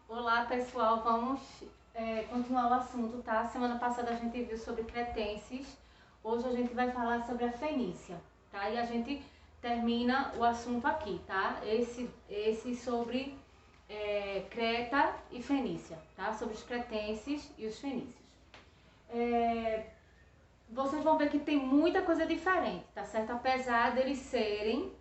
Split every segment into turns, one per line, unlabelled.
Olá pessoal, vamos continuar o assunto, tá? Semana passada a gente viu sobre cretenses, hoje a gente vai falar sobre a Fenícia, tá? E a gente termina o assunto aqui, tá? Esse sobre Creta e Fenícia, tá? Sobre os cretenses e os fenícios. Vocês vão ver que tem muita coisa diferente, tá certo? Apesar deles serem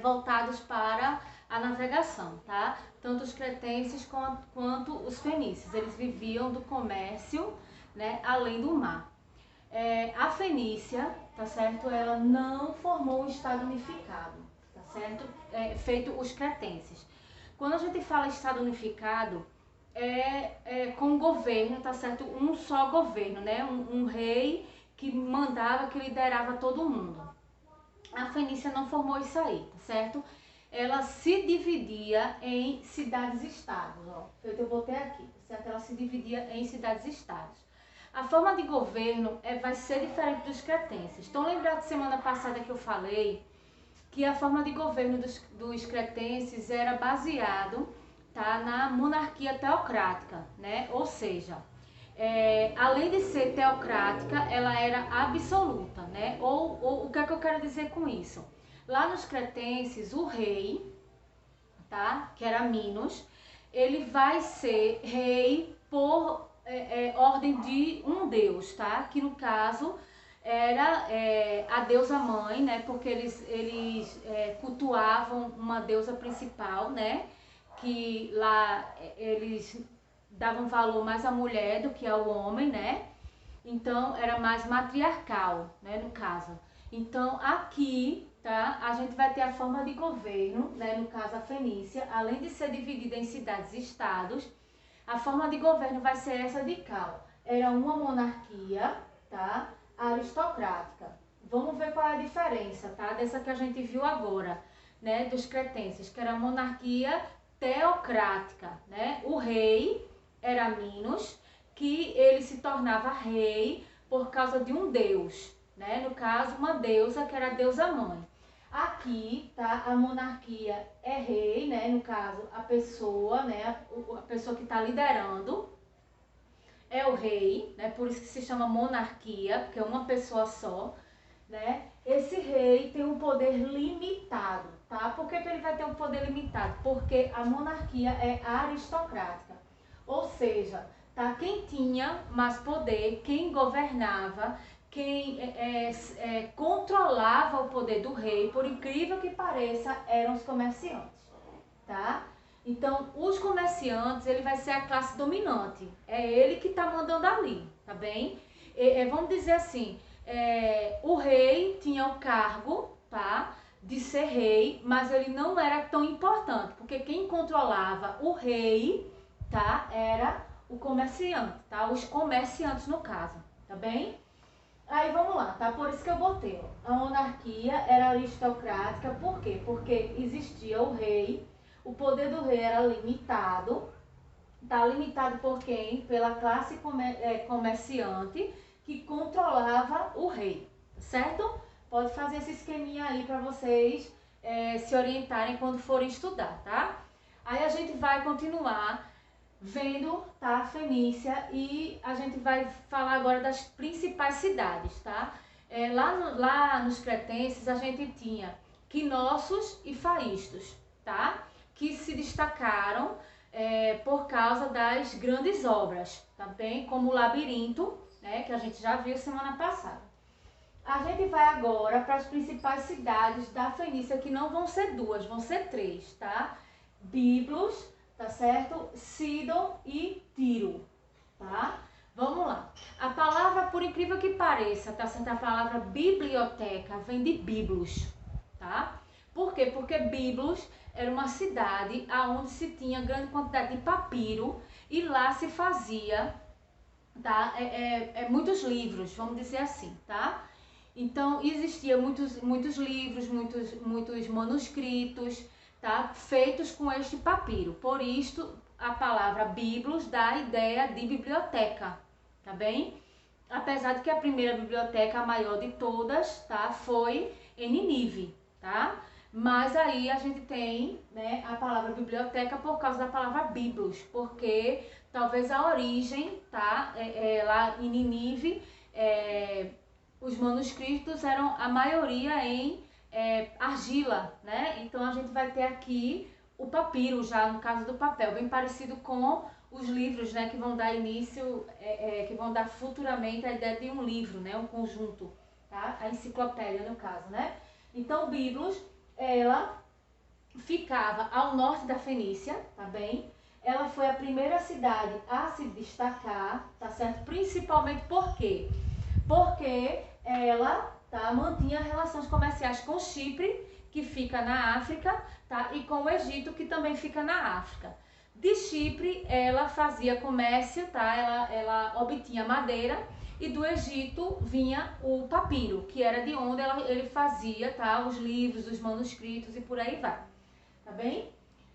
voltados para a navegação, tá? Tanto os cretenses quanto os fenícios, eles viviam do comércio, né, além do mar. A Fenícia, tá certo? Ela não formou um estado unificado, tá certo? Feito os cretenses. Quando a gente fala estado unificado, com governo, tá certo? Um só governo, né? Um rei que mandava, que liderava todo mundo. A Fenícia não formou isso aí, tá certo? Ela se dividia em cidades-estados, ó. Eu botei aqui, tá certo? Ela se dividia em cidades-estados. A forma de governo vai ser diferente dos cretenses. Estão lembrados semana passada que eu falei que a forma de governo dos cretenses era baseado, tá, na monarquia teocrática, né? Ou seja, além de ser teocrática, ela era absoluta, né? Ou o que é que eu quero dizer com isso? Lá nos cretenses, o rei, tá? Que era Minos, ele vai ser rei por ordem de um deus, tá? Que no caso era a deusa mãe, né? Porque eles cultuavam uma deusa principal, né? Que lá eles davam valor mais à mulher do que ao homem, né? Então era mais matriarcal, né, no caso. Então aqui, tá, a gente vai ter a forma de governo, né, no caso a Fenícia, além de ser dividida em cidades e estados, a forma de governo vai ser essa de cá. Era uma monarquia, tá, aristocrática. Vamos ver qual é a diferença, tá, dessa que a gente viu agora, né, dos cretenses, que era a monarquia teocrática, né? O rei era Minos, que ele se tornava rei por causa de um deus, né? No caso, uma deusa, que era a deusa mãe. Aqui, tá, a monarquia é rei, né? No caso, a pessoa, né? A pessoa que está liderando é o rei, né? Por isso que se chama monarquia, porque é uma pessoa só, né? Esse rei tem um poder limitado, tá? Por que ele vai ter um poder limitado? Porque a monarquia é aristocrática. Ou seja, tá? Quem tinha mais poder, quem governava, quem controlava o poder do rei, por incrível que pareça, eram os comerciantes, tá? Então, os comerciantes, ele vai ser a classe dominante. É ele que tá mandando ali, tá bem? Vamos dizer assim, o rei tinha o cargo, tá, de ser rei, mas ele não era tão importante, porque quem controlava o rei, tá, era o comerciante, tá, os comerciantes no caso, tá bem? Aí vamos lá, tá? Por isso que eu botei, ó. A monarquia era aristocrática, por quê? Porque existia o rei, o poder do rei era limitado, tá limitado por quem? Pela classe comerciante que controlava o rei, certo? Pode fazer esse esqueminha aí para vocês se orientarem quando forem estudar, tá? Aí a gente vai continuar vendo, tá, a Fenícia, e a gente vai falar agora das principais cidades, tá? Lá nos cretenses a gente tinha Quinócios e Faístos, tá? Que se destacaram por causa das grandes obras, tá bem? Como o Labirinto, né, que a gente já viu semana passada. A gente vai agora para as principais cidades da Fenícia, que não vão ser duas, vão ser três, tá? Biblos, tá certo? Sidon e Tiro, tá? Vamos lá. A palavra, por incrível que pareça, tá certo? A palavra biblioteca vem de Biblos, tá? Por quê? Porque Biblos era uma cidade onde se tinha grande quantidade de papiro e lá se fazia, tá? Muitos livros, vamos dizer assim, tá? Então existia muitos livros, muitos manuscritos, tá? Feitos com este papiro. Por isto a palavra Biblos dá a ideia de biblioteca, tá bem? Apesar de que a primeira biblioteca, a maior de todas, tá? Foi em Nínive, tá? Mas aí a gente tem, né, a palavra biblioteca por causa da palavra biblos, porque talvez a origem, tá, lá em Nínive, os manuscritos eram a maioria em argila, né? Então a gente vai ter aqui o papiro, já no caso do papel, bem parecido com os livros, né, que vão dar início, que vão dar futuramente a ideia de um livro, né, um conjunto, tá? A enciclopédia, no caso, né? Então, Biblos, ela ficava ao norte da Fenícia, tá bem? Ela foi a primeira cidade a se destacar, tá certo? Principalmente por quê? Porque ela, tá, mantinha relações comerciais com Chipre, que fica na África, tá? E com o Egito, que também fica na África. De Chipre, ela fazia comércio, tá? Ela obtinha madeira, e do Egito vinha o papiro, que era de onde ele fazia, tá? Os livros, os manuscritos e por aí vai, tá bem?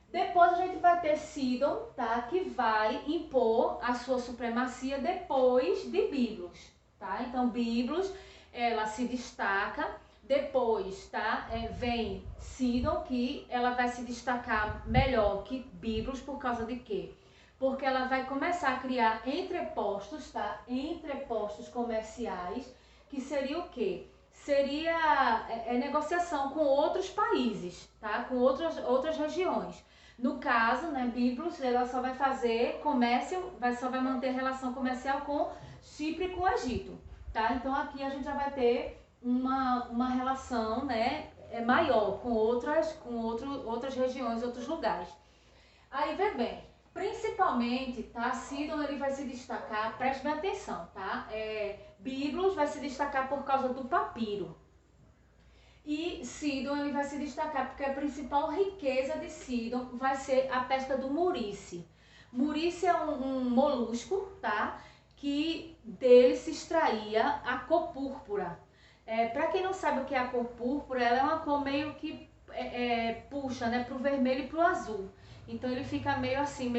Depois a gente vai ter Sidon, tá? Que vai impor a sua supremacia depois de Biblos, tá? Então, Biblos, ela se destaca. Depois, tá? Vem Sidon, que ela vai se destacar melhor que Biblos, por causa de quê? Porque ela vai começar a criar entrepostos, tá? Entrepostos comerciais, que seria o quê? Seria negociação com outros países, tá? Com outras regiões. No caso, né, Biblos, ela só vai fazer comércio, só vai manter relação comercial com Chipre e com o Egito, tá? Então aqui a gente já vai ter uma relação, né, maior com outras regiões, outros lugares. Aí, vê bem, principalmente, tá, Sidon, ele vai se destacar, preste bem atenção, tá? Biblos vai se destacar por causa do papiro. E Sidon, ele vai se destacar porque a principal riqueza de Sidon vai ser a pesca do murice. Murice é um molusco, tá? Que dele se extraía a cor púrpura. Para quem não sabe o que é a cor púrpura, ela é uma cor meio que puxa, né, pro vermelho e pro azul. Então ele fica meio assim,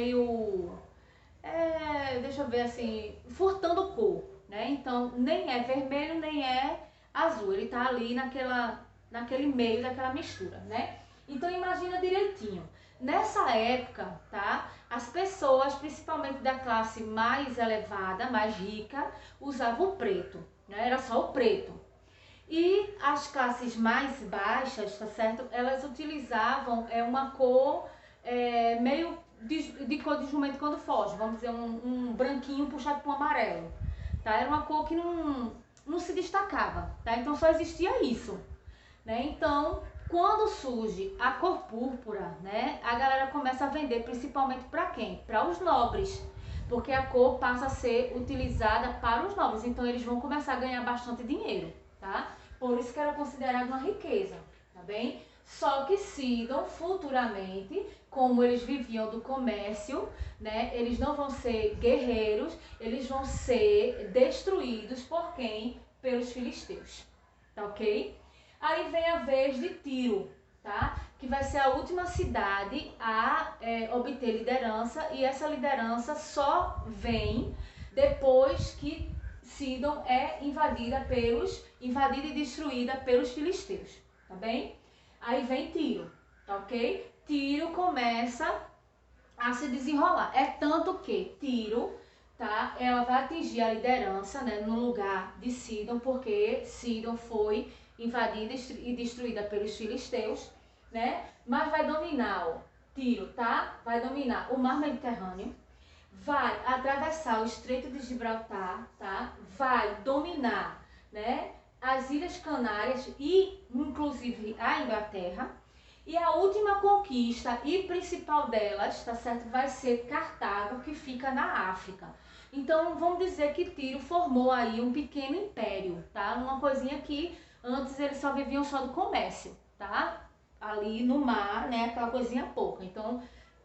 deixa eu ver assim, furtando cor, né? Então nem é vermelho, nem é azul. Ele tá ali naquele meio daquela mistura, né? Então imagina direitinho. Nessa época, tá? As pessoas, principalmente da classe mais elevada, mais rica, usavam o preto, né? Era só o preto. E as classes mais baixas, tá certo? Elas utilizavam uma cor meio de cor de jumento quando foge, vamos dizer, um branquinho puxado para um amarelo, tá? Era uma cor que não se destacava, tá? Então só existia isso, né? Então, quando surge a cor púrpura, né, a galera começa a vender principalmente para quem? Para os nobres, porque a cor passa a ser utilizada para os nobres, então eles vão começar a ganhar bastante dinheiro, tá? Por isso que era considerado uma riqueza, tá bem? Só que Sidon, futuramente, como eles viviam do comércio, né, eles não vão ser guerreiros, eles vão ser destruídos por quem? Pelos filisteus, tá ok? Aí vem a vez de Tiro, tá? Que vai ser a última cidade a obter liderança, e essa liderança só vem depois que Sidon é invadida e destruída pelos filisteus, tá bem? Aí vem Tiro, tá ok? Tiro começa a se desenrolar. É tanto que Tiro, tá? Ela vai atingir a liderança, né, no lugar de Sidon, porque Sidon foi invadida e destruída pelos filisteus, né? Mas vai dominar, ó, Tiro, tá? Vai dominar o Mar Mediterrâneo, vai atravessar o Estreito de Gibraltar, tá? Vai dominar, né, as Ilhas Canárias e inclusive a Inglaterra. E a última conquista e principal delas, tá certo, vai ser Cartago, que fica na África. Então vamos dizer que Tiro formou aí um pequeno império, tá? Uma coisinha que antes eles só viviam só do comércio, tá? Ali no mar, né, aquela coisinha pouca. Então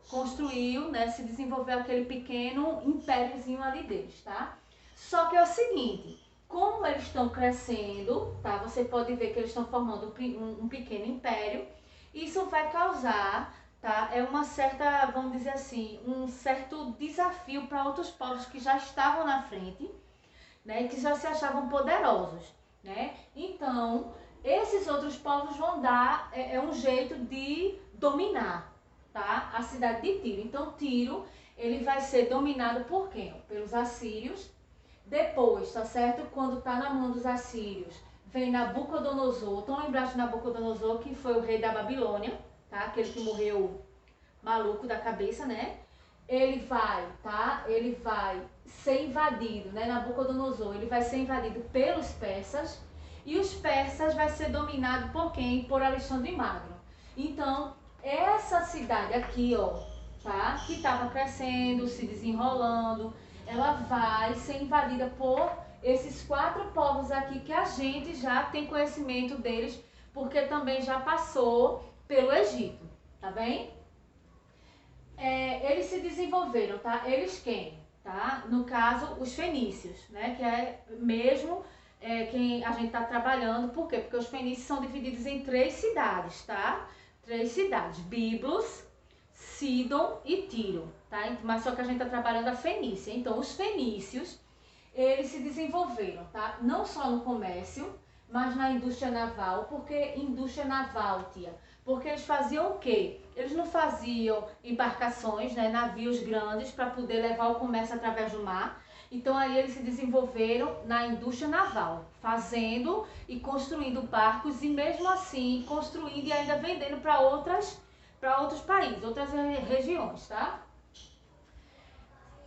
construiu, né, se desenvolveu aquele pequeno impériozinho ali deles, tá? Só que é o seguinte, como eles estão crescendo, tá? Você pode ver que eles estão formando um pequeno império. Isso vai causar, tá? Uma certa, vamos dizer assim, um certo desafio para outros povos que já estavam na frente, né? Que já se achavam poderosos, né? Então, esses outros povos vão dar um jeito de dominar, tá? A cidade de Tiro. Então, Tiro, ele vai ser dominado por quem? Pelos assírios. Depois, tá certo? Quando tá na mão dos assírios, vem Nabucodonosor. Estão lembrados de Nabucodonosor, que foi o rei da Babilônia, tá? Aquele que morreu maluco da cabeça, né? Ele vai, tá? Ele vai ser invadido, né? Nabucodonosor, ele vai ser invadido pelos persas. E os persas vai ser dominado por quem? Por Alexandre Magno. Então, essa cidade aqui, ó, tá? Que estava crescendo, se desenrolando, ela vai ser invadida por esses 4 povos aqui que a gente já tem conhecimento deles, porque também já passou pelo Egito, tá bem? Eles se desenvolveram, tá? Eles quem? Tá? No caso, os fenícios, né? Que é mesmo quem a gente está trabalhando. Por quê? Porque os fenícios são divididos em 3 cidades, tá? 3 cidades: Biblos, Sidom e Tiro, tá? Mas só que a gente está trabalhando a Fenícia. Então, os fenícios, eles se desenvolveram, tá? Não só no comércio, mas na indústria naval. Por que indústria naval, tia? Porque eles faziam o quê? Eles não faziam embarcações, né, navios grandes para poder levar o comércio através do mar. Então aí eles se desenvolveram na indústria naval, fazendo e construindo barcos e mesmo assim construindo e ainda vendendo para outros países, outras regiões, tá?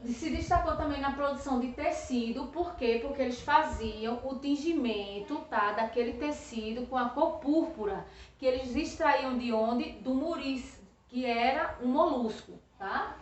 Se destacou também na produção de tecido. Por quê? Porque eles faziam o tingimento, tá, daquele tecido com a cor púrpura, que eles extraíam de onde? Do muris, que era um molusco, tá?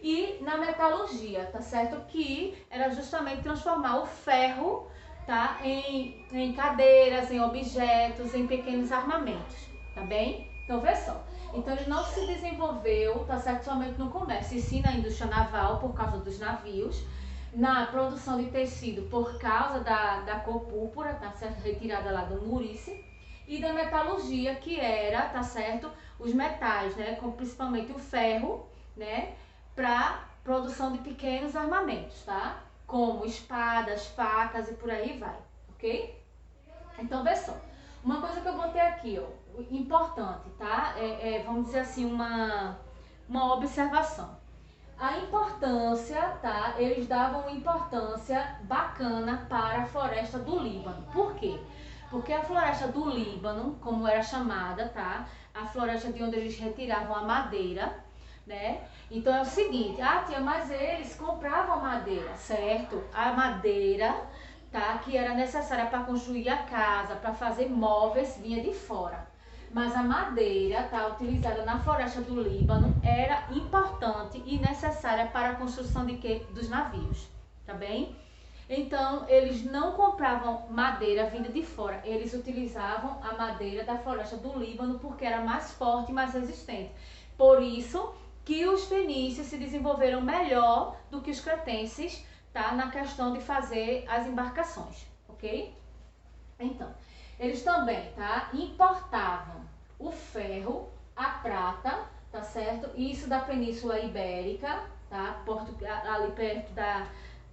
E na metalurgia, tá certo? Que era justamente transformar o ferro, tá, em cadeiras, em objetos, em pequenos armamentos, tá bem? Então, vê só. Então, ele não se desenvolveu, tá certo, somente no comércio, e sim na indústria naval, por causa dos navios, na produção de tecido, por causa da cor púrpura, tá certo, retirada lá do Murici, e da metalurgia, que era, tá certo, os metais, né, como principalmente o ferro, né, para produção de pequenos armamentos, tá? Como espadas, facas e por aí vai, ok? Então, vê só. Uma coisa que eu botei aqui, ó, importante, tá? Vamos dizer assim, uma observação. A importância, tá? Eles davam importância bacana para a floresta do Líbano. Por quê? Porque a floresta do Líbano, como era chamada, tá? A floresta de onde eles retiravam a madeira, né? Então é o seguinte, tia, mas eles compravam madeira, certo? A madeira, tá, que era necessária para construir a casa, para fazer móveis, vinha de fora. Mas a madeira, tá, utilizada na floresta do Líbano era importante e necessária para a construção de quê? Dos navios, tá bem? Então, eles não compravam madeira vinda de fora, eles utilizavam a madeira da floresta do Líbano porque era mais forte e mais resistente. Por isso que os fenícios se desenvolveram melhor do que os cretenses, tá, na questão de fazer as embarcações, ok? Então, eles também, tá, importavam o ferro, a prata, tá certo? Isso da Península Ibérica, tá? Ali perto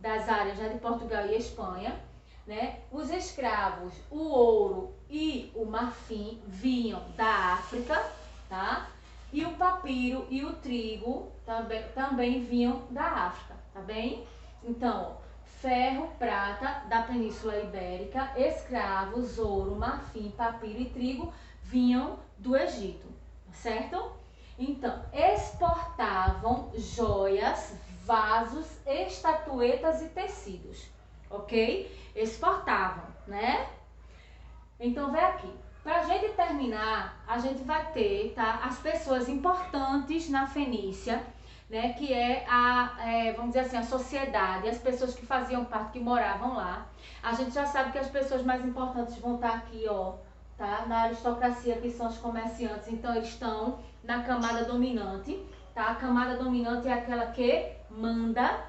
das áreas, né, de Portugal e Espanha, né? Os escravos, o ouro e o marfim vinham da África, tá? E o papiro e o trigo também vinham da África, tá bem? Então, ferro, prata da Península Ibérica, escravos, ouro, marfim, papiro e trigo vinham do Egito, certo? Então, exportavam joias, vasos, estatuetas e tecidos, ok? Exportavam, né? Então, vem aqui. Para a gente terminar, a gente vai ter, tá, as pessoas importantes na Fenícia, né, que vamos dizer assim, a sociedade, as pessoas que faziam parte, que moravam lá. A gente já sabe que as pessoas mais importantes vão estar aqui, ó, tá, na aristocracia, que são os comerciantes. Então, eles estão na camada dominante, tá? A camada dominante é aquela que manda,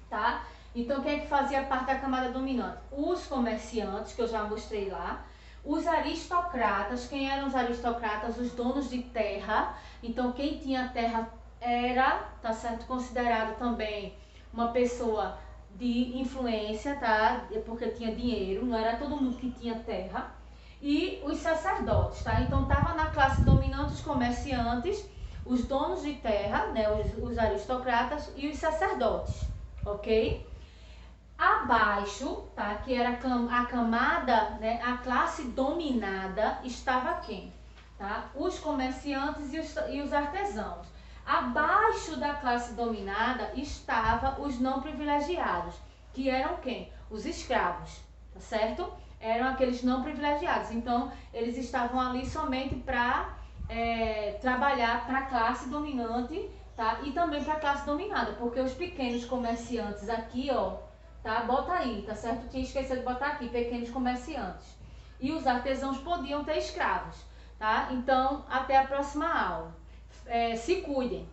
tá? Então, quem é que fazia parte da camada dominante? Os comerciantes, que eu já mostrei lá. Os aristocratas, quem eram os aristocratas? Os donos de terra. Então, quem tinha terra era, tá certo, considerado também uma pessoa de influência, tá? Porque tinha dinheiro, não era todo mundo que tinha terra. e os sacerdotes, tá? Então estava na classe dominante os comerciantes, os donos de terra, né, os aristocratas e os sacerdotes, ok? Abaixo, tá, que era a camada, né, a classe dominada, estava quem? Tá? Os comerciantes e os artesãos. Abaixo da classe dominada estava os não privilegiados, que eram quem? Os escravos, tá certo? Eram aqueles não privilegiados. Então, eles estavam ali somente para trabalhar para a classe dominante, tá? E também para a classe dominada, porque os pequenos comerciantes aqui, ó, tá? Bota aí, tá certo? Tinha esquecido de botar aqui, pequenos comerciantes. E os artesãos podiam ter escravos, tá? Então, até a próxima aula. Se cuidem.